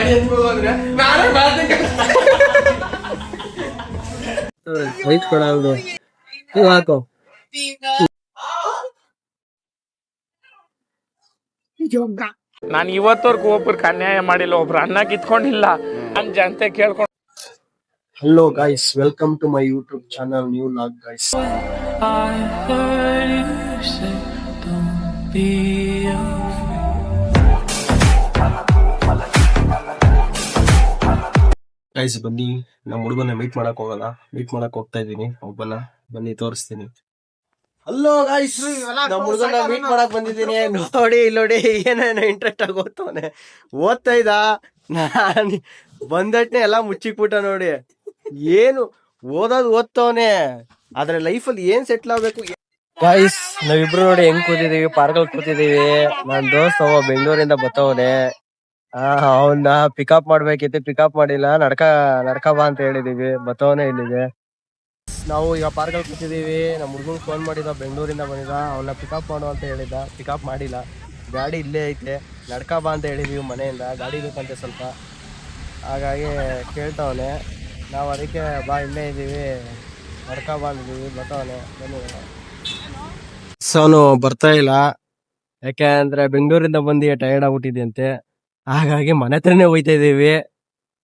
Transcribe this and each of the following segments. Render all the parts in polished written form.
ಗಾಡಿ ಎತ್ಕೊಂಡು ಹೋದ್ರೆ ನಾನೇ ವೈಟ್ ಕೊಡ ನೀವು ಹಾಕೋ. ನಾನು ಇವತ್ತವರೆಗೂ ಒಬ್ರಿಗೆ ಅನ್ಯಾಯ ಮಾಡಿಲ್ಲ, ಒಬ್ರು ಅನ್ನ ಕಿತ್ಕೊಂಡಿಲ್ಲ, ನನ್ ಜನತೆ ಕೇಳ್ಕೊಂಡು. Hello guys, welcome to my YouTube channel new log guys. Guys ಬನ್ನಿ, ನಮ್ಮ ಹುಡುಗನ ಮೀಟ್ ಮಾಡಕ್ ಹೋಗಲ್ಲ, ಮೀಟ್ ಮಾಡಕ್ ಹೋಗ್ತಾ ಇದೀನಿ. ಒಬ್ಬನ ಬನ್ನಿ ತೋರಿಸ್ತೀನಿ. ಹಲೋ ಗೈಸ್, ನಮ್ಮ ಹುಡುಗನ ಮೀಟ್ ಮಾಡಕ್ ಬಂದಿದ್ದೀನಿ. ನೋಡಿ ಇಲ್ಲೋಡಿ ಏನೇನೋ ಇಂಟ್ರೆಸ್ಟ್ ಆಗಿ ಓದ್ತಾ ಇದ್ದ. ನಾನ್ ಬಂದಟ್ನೆ ಎಲ್ಲಾ ಮುಚ್ಚಿಕ್ಬಿಟ್ಟ. ನೋಡಿ ಏನು ಓದ್ತವನೆ, ಆದ್ರೆ ಲೈಫಲ್ಲಿ ಏನ್ ಸೆಟ್ಲ್ ಆಗ್ಬೇಕು. ಗೈಸ್ ನಾವಿಬ್ರು ನೋಡಿ ಹೆಂಗ್ ಕೂತಿದೀವಿ, ಪಾರ್ಕಲ್ಲಿ ಕೂತಿದೀವಿ. ನನ್ ದೋಸ್ತ್ ಅವ ಬೆಂಗಳೂರಿಂದ ಬತ್ತವನೆ. ಅವನ್ನ ಪಿಕಪ್ ಮಾಡ್ಬೇಕಿತ್ತು, ಪಿಕಪ್ ಮಾಡಿಲ್ಲ. ನಡ್ಕ ಬಾ ಅಂತ ಹೇಳಿದೀವಿ, ಬತ್ತವನೆ ಇಲ್ಲಿಗೆ. ನಾವು ಈಗ ಪಾರ್ಕಲ್ಲಿ ಕೂತಿದೀವಿ. ನಮ್ಮ ಹುಡುಗನ್ ಫೋನ್ ಮಾಡಿದ, ಬೆಂಗಳೂರಿಂದ ಬಂದಿದ್ದ. ಅವನ್ನ ಪಿಕಪ್ ಮಾಡು ಅಂತ ಹೇಳಿದ, ಪಿಕಪ್ ಮಾಡಿಲ್ಲ. ಗಾಡಿ ಇಲ್ಲೇ ಐತೆ, ನಡ್ಕ ಬಾ ಅಂತ ಹೇಳಿದೀವಿ ಮನೆಯಿಂದ. ಗಾಡಿ ಬೇಕಂತೆ ಸ್ವಲ್ಪ, ಹಾಗಾಗಿ ಕೇಳ್ತವನೆ. ನಾವು ಅದಕ್ಕೆ ಬಾ ಇಲ್ಲೇ ಇದ್ದೀವಿ, ನಡ್ಕ ಬಾ ಅಂದಿದ್ದೀವಿ. ಬರ್ತವನೆ, ಬನ್ನಿ. ಅವನು ಬರ್ತಾ ಇಲ್ಲ, ಯಾಕೆಂದ್ರೆ ಬೆಂಗಳೂರಿಂದ ಬಂದು ಟೈರ್ಡ್ ಆಗ್ಬಿಟ್ಟಿದ್ಯಂತೆ. ಹಾಗಾಗಿ ಮನೆ ಹತ್ರನೇ ಹೋಯ್ತಾ ಇದೀವಿ.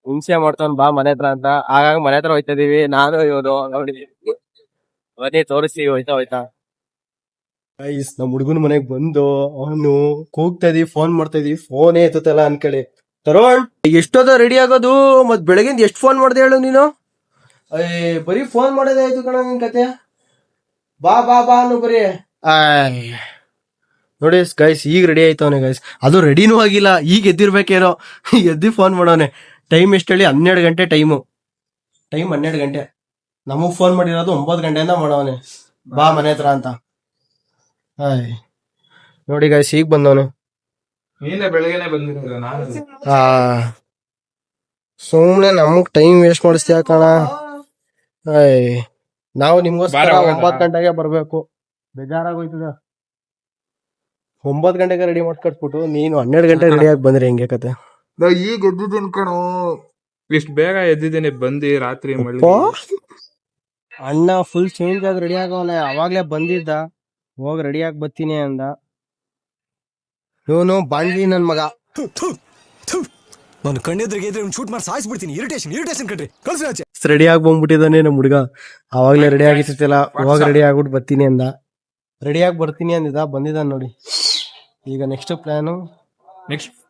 ಹಿಂಸೆ ಮಾಡ್ತಾವ್ ಬಾ ಮನೆ ಹತ್ರ ಅಂತ, ಹಾಗಾಗಿ ಮನೆ ಹತ್ರ ಹೋಯ್ತಾ ಇದೀವಿ. ನಾನು ಇವನು ನೋಡಿದೀವಿ, ಬನ್ನಿ ತೋರಿಸ್ತೀವಿ ಹೋಯ್ತಾ. ಗೈಸ್ ನಮ್ಮ ಹುಡುಗನ ಮನೆಗ್ ಬಂದು ಅವನು ಕೂಗ್ತಾ ಇದೀವಿ, ಫೋನ್ ಮಾಡ್ತಾ ಇದೀವಿ, ಫೋನೇ ಎತ್ತಲ್ಲ ಅನ್ಕಳಿ. ತರೋಣ್ ಎಷ್ಟೊತ್ತ ರೆಡಿ ಆಗೋದು? ಮತ್ ಬೆಳಗಿಂದ ಎಷ್ಟು ಫೋನ್ ಮಾಡ್ದೆ ಹೇಳು ನೀನು? ಬರೀ ಫೋನ್ ಮಾಡೋದೇ ಆಯ್ತು ಕಣ ನಿನ್ ಕತೆ. ಬಾ ಬಾ ಬಾ ಅನ್ನು ಬರೀ. ನೋಡಿ ಗೈಸ್, ಈಗ ರೆಡಿ ಆಯ್ತವನೆ ಗೈಸ್. ಅದು ರೆಡಿನೂ ಆಗಿಲ್ಲ, ಈಗ ಎದ್ದಿರ್ಬೇಕೇನೋ. ಎದ್ದಿ ಫೋನ್ ಮಾಡೋನೆ. ಟೈಮ್ ಎಷ್ಟು ಹೇಳಿ? 12 ಗಂಟೆ ಟೈಮ್ 12 ಗಂಟೆ. ನಮಗ್ ಫೋನ್ ಮಾಡಿರೋದು 9 ಗಂಟೆಯಿಂದ ಮಾಡವನೆ, ಬಾ ಮನೆ ಹತ್ರ ಅಂತ. ನೋಡಿ ಗೈಸ್, ಈಗ ಬಂದವನೆ. ಬೆಳಗ್ಗೆನೆ ಬಂದಿರೋದು ನಾನು. ಸುಮ್ನೆ ನಮಗ್ ಟೈಮ್ ವೇಸ್ಟ್ ಮಾಡಿಸ್ತೀಯ ಕಣ. ನಾವು ನಿಮ್ಗೋಸ್ಕರ 9 ಗಂಟೆಗೆ ಬರ್ಬೇಕು, ಬೇಜಾರಾಗೋಯ್ತದ. 9 ಗಂಟೆಗೆ ರೆಡಿ ಮಾಡ್ಕೊಟ್ಬಿಟ್ಟು ನೀನು 12 ಗಂಟೆಗೆ ರೆಡಿ ಆಗಿ ಬಂದ್ರಿ ಹೆಂಗೆ ಕತೆ? ಈಗ ಎದ್ದಿದ್ದೀನಿ ಕಣೋ, ಇಷ್ಟು ಬೇಗ ಎದ್ದಿದ್ದೀನಿ. ಬಂದು ರಾತ್ರಿ ಅಣ್ಣ ಫುಲ್ ಚೇಂಜ್ ಆಗಿ ರೆಡಿ ಆಗವನೆ. ಅವಾಗ್ಲೇ ಬಂದಿದ್ದ, ಹೋಗಿ ರೆಡಿ ಆಗಿ ಬರ್ತೀನಿ ಅಂದ. ಇವನು ಬಾಂಡ್ಲಿ ನನ್ ಮಗ. ನಾನು ಕಣ್ಣೆದ್ರಿಗೆ ಶೂಟ್ ಮಾಡಿ ಸಾಯಿಸ್ಬಿಡ್ತೀನಿ. ಇರಿಟೇಷನ್ ಕಣ್ರಿ, ಕಳ್ಸಿ. ರೆಡಿ ಆಗಿ ಬಂದ್ಬಿಟ್ಟಿದ್ದಾನೆ ನಮ್ಮ ಹುಡುಗ. ಅವಾಗ್ಲೇ ರೆಡಿ ಆಗಿರ್ತಿಲ್ಲ, ಹೋಗಿ ರೆಡಿ ಆಗ್ಬಿಟ್ಟು ಬರ್ತೀನಿ ಅಂದ. ರೆಡಿ ಆಗಿ ಬರ್ತೀನಿ ಅಂದಿದ್ದ, ಬಂದಿದ್ದಾನೆ ನೋಡಿ. ಈಗ next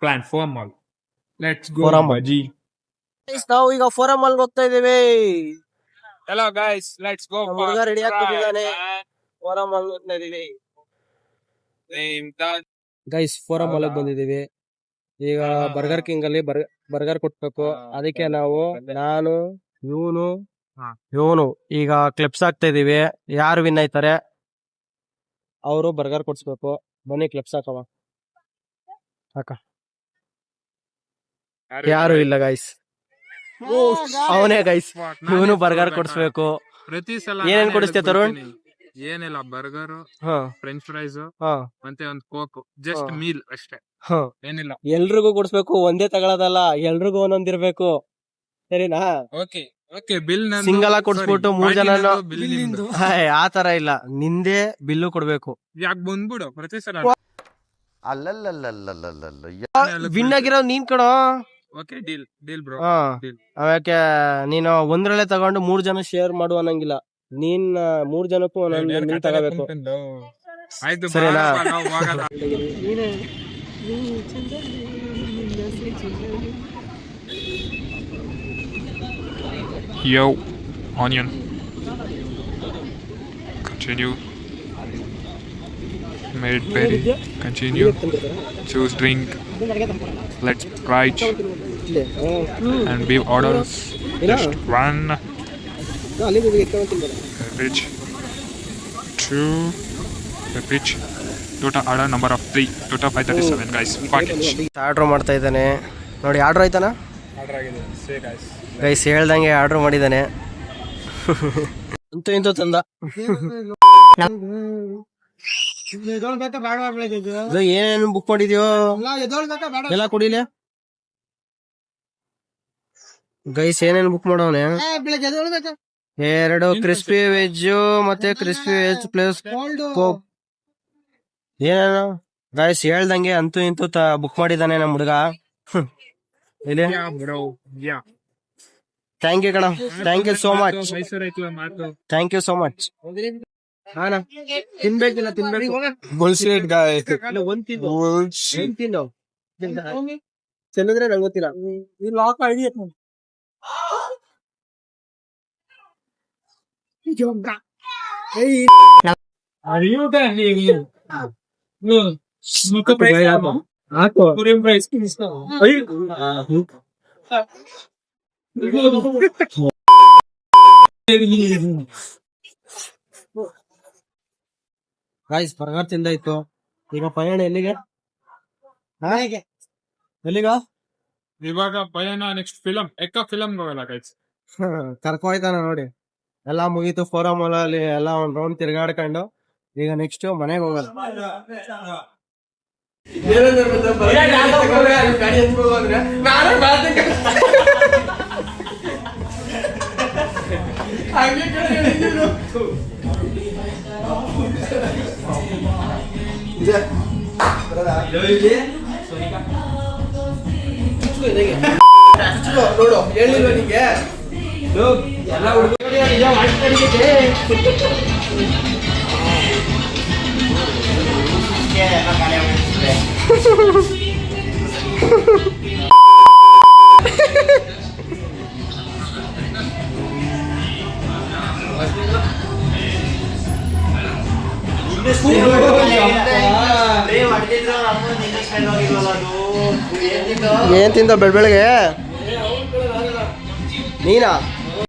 plan Forum mall. Let's go ಬಜ್ಜಿ. ನಾವು ಈಗ ಫೋರಮ್ ಮಾಲ್ ಹೋಗ್ತಾ ಇದೀವಿ. Hello guys, let's go. ಹುಡುಗ ರೆಡಿ ಆಗ್ತಿದ್ದಾನೆ, ಫೋರಮ್ ಮಾಲ್ ಹೋಗ್ತಾ ಇದೀವಿ. ಗೈಸ್ ಫೋರಮ್ ಮಾಲ್ ಬಂದಿದೀವಿ. ಈಗ ಬರ್ಗರ್ ಕಿಂಗ್ ಅಲ್ಲಿ ಬರ್ಗರ್ ಕೊಟ್ಬೇಕು. ಅದಕ್ಕೆ ನಾನು ಇವನು ಈಗ ಕ್ಲಿಪ್ಸ್ ಹಾಕ್ತಾ ಇದೀವಿ. ಯಾರು ವಿನ್ ಆಯ್ತಾರೆ ಅವರು ಬರ್ಗರ್ ಕೊಡ್ಸ್ಬೇಕು. ಬನ್ನಿ ಕ್ಲಿಪ್ಸ್ ಹಾಕವ. ಯಾರು ಇಲ್ಲ ಗೈಸ್, ಅವನೇ ಗೈಸ್. ಇವನು ಬರ್ಗರ್ ಕೊಡ್ಸ್ಬೇಕು. ಪ್ರತಿ ಸಲ ಏನೇನ್ ಕೊಡಿಸ್ತೀಯ ತರುಣ್? ಏನಿಲ್ಲ, ಬರ್ಗರ್, ಫ್ರೆಂಚ್ ಫ್ರೈಸ್ ಮತ್ತೆ ಒಂದು ಕೋಕ್, ಜಸ್ಟ್ ಮೀಲ್ ಅಷ್ಟೇ, ಏನಿಲ್ಲ. ಎಲ್ರಿಗೂ ಕೊಡ್ಸ್ಬೇಕು, ಒಂದೇ ತಗೊಳ್ಳೋದಲ್ಲ, ಎಲ್ರಿಗೂ ಒಂದೊಂದಿರ್ಬೇಕು, ಸರಿನಾ? ಓಕೆ ಬಿಲ್ ಸಿಂಗಲ್ ಆಗಿ ಕೊಡ್ಸ್ಬಿಟ್ಟು 3 ಜನ ಆತರ ಇಲ್ಲ, ನಿಂದೇ ಬಿಲ್ಲು ಕೊಡ್ಬೇಕು. ಯಾಕೆ ಬಂದ್ಬಿಡು ಪ್ರತಿ ಸಲ. ವಿನ್ ಆಗಿರೋ ನೀನ್ ಕಣೋ. Okay deal bro. ಯಾಕೆ ನೀನು ಒಂದ್ರಲ್ಲೇ ತಗೊಂಡು 3 ಜನ ಶೇರ್ ಮಾಡು ಅನ್ನಂಗಿಲ್ಲ. ನೀನ್ 3 ಜನಕ್ಕೂ ಒಂದೊಂದು ತಗೋಬೇಕು, ಸರಿನಾ? Yo, onion. Continue. Made berry. Continue. Choose drink. Let's write. And beef orders. Just one. Cabbage. 2. Cabbage. Total order number of 3. Total 537 guys. Package. Order ಮಾಡ್ತಾ ಇದ್ದಾನೆ ನೋಡಿ. ಆರ್ಡರ್ ಆಯ್ತಾನ? ಆರ್ಡರ್ ಆಗಿದೆ. Say guys. ಗೈಸ್ ಹೇಳ್ದಂಗೆ ಆರ್ಡರ್ ಮಾಡಿದ್ದಾನೆ. ಇಂತ ತಂದ. ಏನೇನು ಬುಕ್ ಮಾಡಿದ್ಯೋ ಎಲ್ಲ ಕೊಡಿಲೆ. ಗೈಸ್ ಏನೇನು ಬುಕ್ ಮಾಡೋನೆ? 2 ಕ್ರಿಸ್ಪಿ ವೆಜ್ ಮತ್ತೆ ಕ್ರಿಸ್ಪಿ ವೆಜ್ ಪ್ಲಸ್ ಕೋಕ್. ಏನೇನು ಗೈಸ್ ಹೇಳ್ದಂಗೆ ಅಂತೂ ಇಂತೂ ಬುಕ್ ಮಾಡಿದಾನೆ ನಮ್ ಹುಡುಗ. ಇಲ್ಲಿ ಥ್ಯಾಂಕ್ ಯು ಕಣ, thank you so much, thank you so much. ತಿನ್ಬೇಕಿಲ್ಲ ತಿನ್ಬೇಕು. Bullshit guy. ತಿನ್ನು ಚೆಲ್ಲಿದ್ರೆ ನಂಗೆ ಗೊತ್ತಿಲ್ಲ. ಲಾಕ್ ಆಗಿ ಗಾಯ್ಸ್ ಬರ್ಗರ್ ತಿಂದಾಯ್ತು. ಈಗ ಪಯಣ ಎಲ್ಲಿಗೆ? ಎಲ್ಲಿಗ ಇವಾಗ ಪಯಣ ನೆಕ್ಸ್ಟ್ ಫಿಲಂ ಹೋಗಲ್ಲ ಗೈಸ್. ಕರ್ಕೊಯ್ತಾನ ನೋಡಿ. ಎಲ್ಲಾ ಮುಗೀತು ಫೋರಮ್ ಅಲ್ಲಿ ಎಲ್ಲ ಒಂದ್ ರೌಂಡ್ ತಿರ್ಗಾಡ್ಕೊಂಡು ಈಗ ನೆಕ್ಸ್ಟ್ ಮನೆಗೆ ಹೋಗಲ್ಲ. ನೋಡು ಹೇಳಿಲ್ವ ನಿಂಗೆ? ಏನ್ ತಿಂದ ಬೆಳಗ್ಗೆ ನೀನಾ?